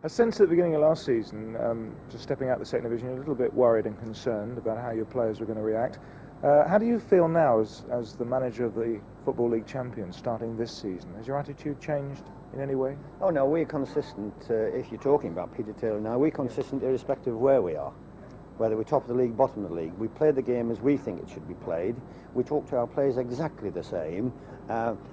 I sensed at the beginning of last season, just stepping out the second division, you're a little bit worried and concerned about how your players were going to react. How do you feel now as the manager of the Football League champions starting this season? Has your attitude changed in any way? Oh no, we're consistent. If you're talking about Peter Taylor now, we're consistent irrespective of where we are. Whether we're top of the league, bottom of the league. We play the game as we think it should be played. We talk to our players exactly the same.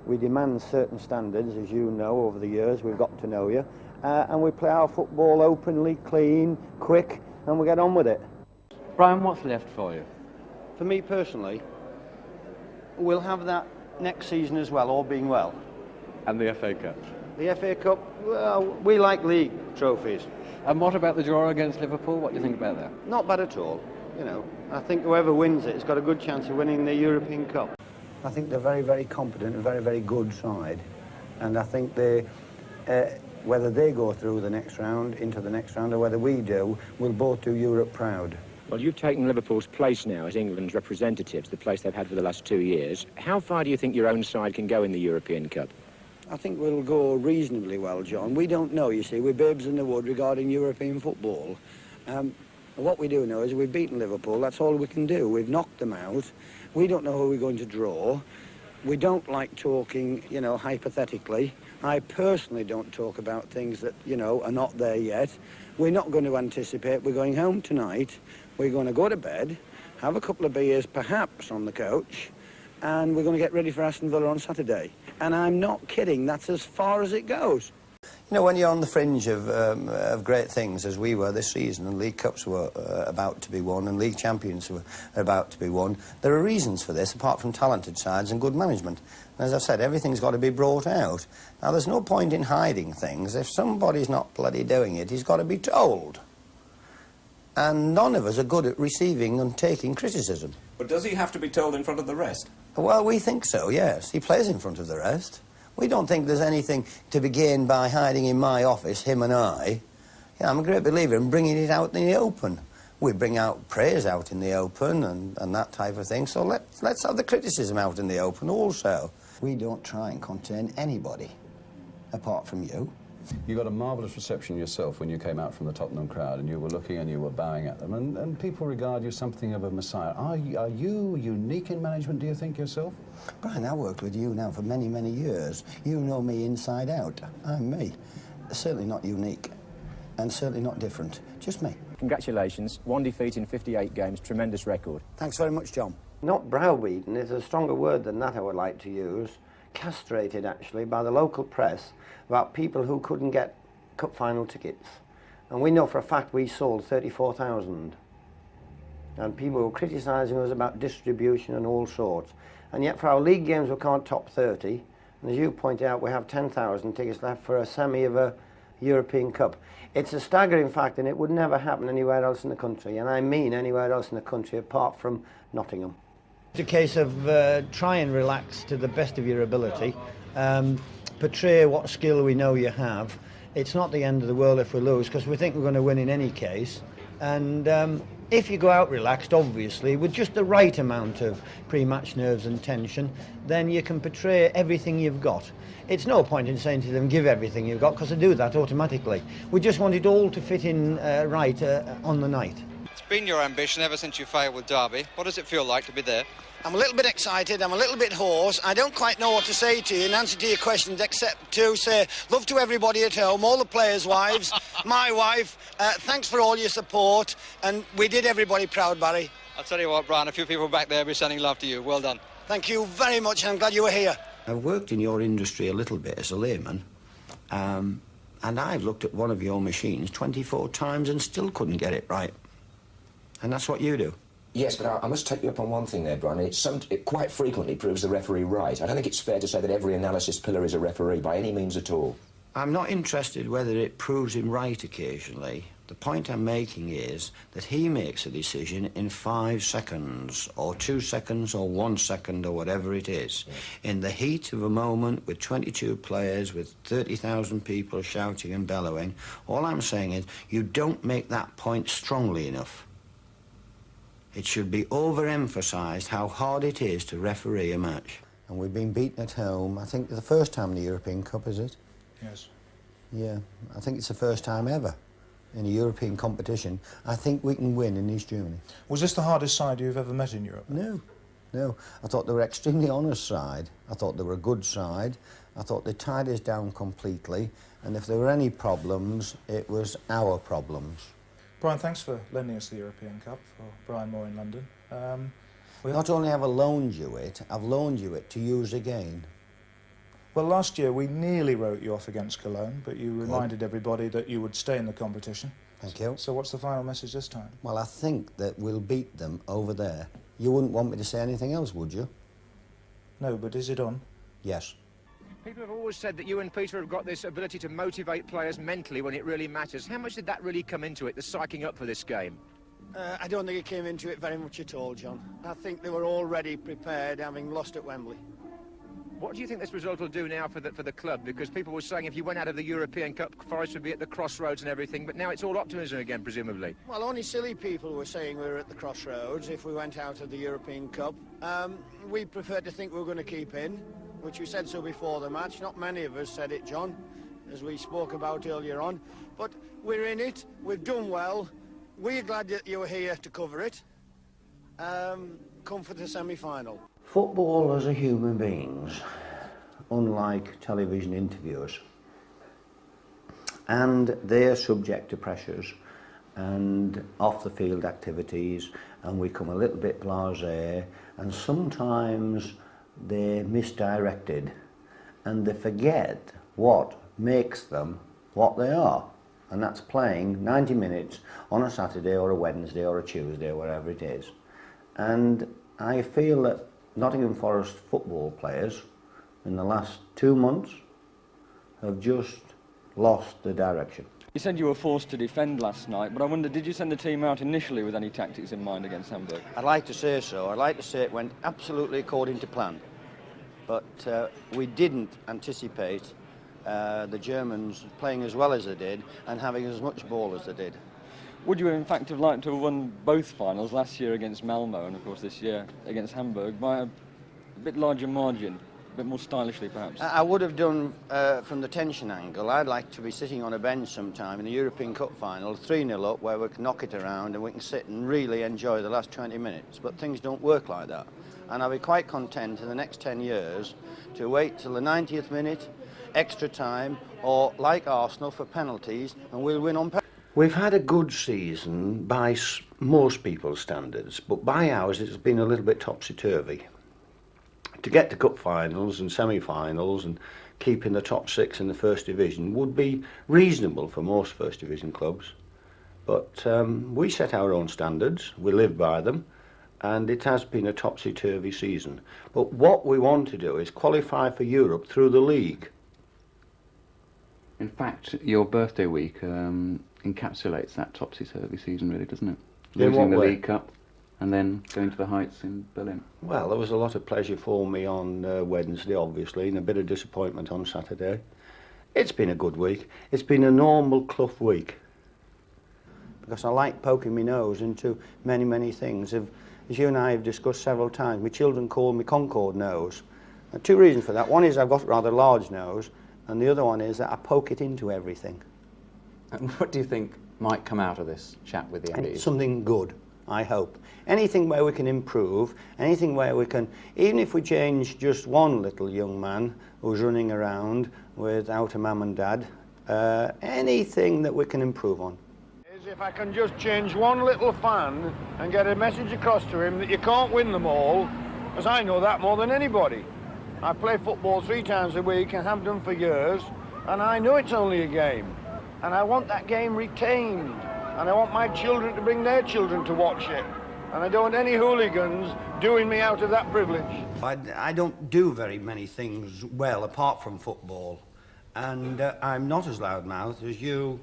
We demand certain standards, as you know, over the years. We've got to know you. And we play our football openly, clean, quick, and we get on with it. Brian, what's left for you? For me personally, we'll have that next season as well, all being well. And the FA Cup? The FA Cup, well, we like league trophies. And what about the draw against Liverpool? What do you think about that? Not bad at all. You know, I think whoever wins it has got a good chance of winning the European Cup. I think they're very, very competent and very, very good side. And I think they, whether they go through the next round, into the next round, or whether we do, we'll both do Europe proud. Well, you've taken Liverpool's place now as England's representatives, the place they've had for the last 2 years. How far do you think your own side can go in the European Cup? I think we'll go reasonably well, John. We don't know, you see. We're babes in the wood regarding European football. What we do know is we've beaten Liverpool. That's all we can do. We've knocked them out. We don't know who we're going to draw. We don't like talking, you know, hypothetically. I personally don't talk about things that, you know, are not there yet. We're not going to anticipate. We're going home tonight. We're going to go to bed, have a couple of beers, perhaps, on the couch, and we're going to get ready for Aston Villa on Saturday. And I'm not kidding. That's as far as it goes. You know, when you're on the fringe of great things, as we were this season, and League Cups were about to be won, and League Champions were about to be won, there are reasons for this, apart from talented sides and good management. And as I've said, everything's got to be brought out. Now, there's no point in hiding things. If somebody's not bloody doing it, he's got to be told. And none of us are good at receiving and taking criticism. But does he have to be told in front of the rest? Well, we think so, yes. He plays in front of the rest. We don't think there's anything to be gained by hiding in my office, him and I. Yeah, I'm a great believer in bringing it out in the open. We bring out praise out in the open and that type of thing, so let's have the criticism out in the open also. We don't try and contain anybody, apart from you. You got a marvellous reception yourself when you came out from the Tottenham crowd, and you were looking and you were bowing at them, and people regard you something of a messiah. Are you unique in management, do you think, yourself? Brian, I worked with you now for many, many years. You know me inside out. I'm me. Certainly not unique, and certainly not different. Just me. Congratulations. 1 defeat in 58 games. Tremendous record. Thanks very much, John. Not browbeaten is a stronger word than that I would like to use. Castrated, actually, by the local press about people who couldn't get cup final tickets. And we know for a fact we sold 34,000. And people were criticising us about distribution and all sorts. And yet for our league games we can't top 30. And as you point out, we have 10,000 tickets left for a semi of a European Cup. It's a staggering fact, and it would never happen anywhere else in the country. And I mean anywhere else in the country apart from Nottingham. It's a case of try and relax to the best of your ability, portray what skill we know you have. It's not the end of the world if we lose, because we think we're going to win in any case. And if you go out relaxed, obviously, with just the right amount of pre-match nerves and tension, then you can portray everything you've got. It's no point in saying to them, give everything you've got, because they do that automatically. We just want it all to fit in right on the night. It's been your ambition ever since you failed with Derby. What does it feel like to be there? I'm a little bit excited, I'm a little bit hoarse. I don't quite know what to say to you in answer to your questions, except to say love to everybody at home, all the players' wives, my wife. Thanks for all your support, and we did everybody proud, Barry. I'll tell you what, Brian, a few people back there will be sending love to you. Well done. Thank you very much, and I'm glad you were here. I've worked in your industry a little bit as a layman, and I've looked at one of your machines 24 times and still couldn't get it right. And that's what you do. Yes, but I must take you up on one thing there, Brian. It quite frequently proves the referee right. I don't think it's fair to say that every analysis pillar is a referee by any means at all. I'm not interested whether it proves him right occasionally. The point I'm making is that he makes a decision in 5 seconds, or 2 seconds, or 1 second, or whatever it is. Yeah. In the heat of a moment with 22 players, with 30,000 people shouting and bellowing, all I'm saying is you don't make that point strongly enough. It should be overemphasised how hard it is to referee a match. And we've been beaten at home, I think the first time in the European Cup, is it? Yes. Yeah, I think it's the first time ever in a European competition. I think we can win in East Germany. Was this the hardest side you've ever met in Europe? No, no. I thought they were extremely honest side. I thought they were a good side. I thought they tied us down completely, and if there were any problems, it was our problems. Brian, thanks for lending us the European Cup for Brian Moore in London. Not only have I loaned you it, I've loaned you it to use again. Well, last year we nearly wrote you off against Cologne, but you reminded everybody that you would stay in the competition. Thank you. So what's the final message this time? Well, I think that we'll beat them over there. You wouldn't want me to say anything else, would you? No, but is it on? Yes. People have always said that you and Peter have got this ability to motivate players mentally when it really matters. How much did that really come into it, the psyching up for this game? I don't think it came into it very much at all, John. I think they were already prepared, having lost at Wembley. What do you think this result will do now for the club? Because people were saying if you went out of the European Cup, Forest would be at the crossroads and everything, but now it's all optimism again, presumably. Well, only silly people were saying we were at the crossroads if we went out of the European Cup. We prefer to think we were going to keep in, which we said so before the match. Not many of us said it, John, as we spoke about earlier on. But we're in it, we've done well. We're glad that you were here to cover it. Come for the semi-final. Footballers are human beings, unlike television interviewers. And they're subject to pressures and off-the-field activities, and we come a little bit blasé, and sometimes they're misdirected, and they forget what makes them what they are. And that's playing 90 minutes on a Saturday or a Wednesday or a Tuesday, whatever it is. And I feel that Nottingham Forest football players in the last 2 months have just lost the direction. You said you were forced to defend last night, but I wonder, did you send the team out initially with any tactics in mind against Hamburg? I'd like to say so. I'd like to say it went absolutely according to plan. But we didn't anticipate the Germans playing as well as they did and having as much ball as they did. Would you in fact have liked to have won both finals, last year against Malmo and of course this year against Hamburg, by a bit larger margin, a bit more stylishly perhaps? I would have done from the tension angle. I'd like to be sitting on a bench sometime in the European Cup final, 3-0 up, where we can knock it around and we can sit and really enjoy the last 20 minutes. But things don't work like that. And I'll be quite content in the next 10 years to wait till the 90th minute, extra time, or like Arsenal for penalties, and we'll win on penalties. We've had a good season by most people's standards, but by ours it's been a little bit topsy-turvy. To get to cup finals and semi-finals and keep in the top 6 in the First Division would be reasonable for most First Division clubs. But we set our own standards, we live by them, and it has been a topsy-turvy season. But what we want to do is qualify for Europe through the league. In fact, your birthday week encapsulates that topsy-turvy season, really, doesn't it? Losing the League Cup and then going to the heights in Berlin. Well, there was a lot of pleasure for me on Wednesday, obviously, and a bit of disappointment on Saturday. It's been a good week. It's been a normal Clough week. Because I like poking my nose into many, many things. As you and I have discussed several times, my children call me Concord nose. And 2 reasons for that. One is I've got a rather large nose, and the other one is that I poke it into everything. And what do you think might come out of this chat with the MDs? Something good, I hope. Anything where we can improve, anything where we can, even if we change just one little young man who's running around without a mum and dad, anything that we can improve on. If I can just change one little fan and get a message across to him that you can't win them all, because I know that more than anybody. I play football 3 times a week and have done for years, and I know it's only a game. And I want that game retained. And I want my children to bring their children to watch it. And I don't want any hooligans doing me out of that privilege. I don't do very many things well apart from football. And I'm not as loudmouthed as you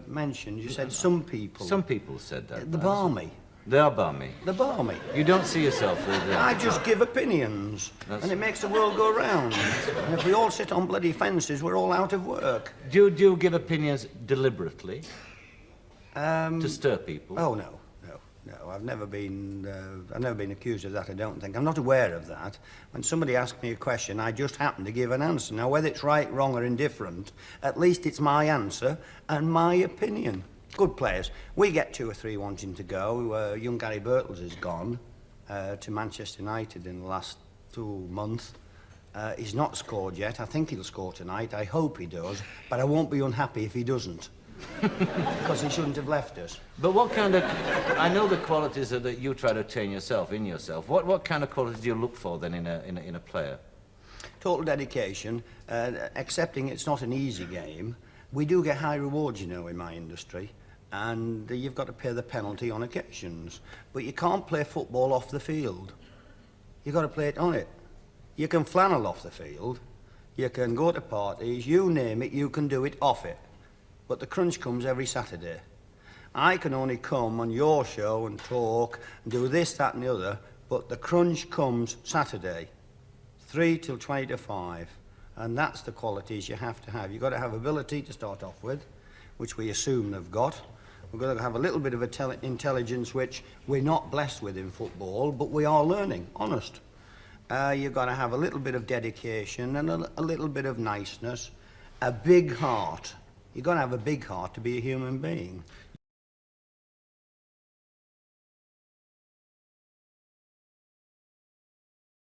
mentioned. You said some people. Some people said that. The balmy. They are balmy. The balmy. You don't see yourself as I just give opinions, and it makes the world go round. And if we all sit on bloody fences, we're all out of work. Do you give opinions deliberately? To stir people? Oh, no. No, I've never been accused of that, I don't think. I'm not aware of that. When somebody asks me a question, I just happen to give an answer. Now, whether it's right, wrong, or indifferent, at least it's my answer and my opinion. Good players. We get 2 or 3 wanting to go. Young Gary Birtles has gone to Manchester United in the last 2 months. He's not scored yet. I think he'll score tonight. I hope he does. But I won't be unhappy if he doesn't. Because he shouldn't have left us. But what kind of... I know the qualities that you try to attain yourself, in yourself. What kind of qualities do you look for, then, in a player? Total dedication, accepting it's not an easy game. We do get high rewards, you know, in my industry. And you've got to pay the penalty on occasions. But you can't play football off the field. You've got to play it on it. You can flannel off the field. You can go to parties. You name it, you can do it off it. But the crunch comes every Saturday. I can only come on your show and talk and do this, that and the other, but the crunch comes Saturday, 3 till 20 to 5. And that's the qualities you have to have. You've got to have ability to start off with, which we assume they've got. We've got to have a little bit of intelligence, which we're not blessed with in football, but we are learning, honest. You've got to have a little bit of dedication and a little bit of niceness, a big heart. You've got to have a big heart to be a human being.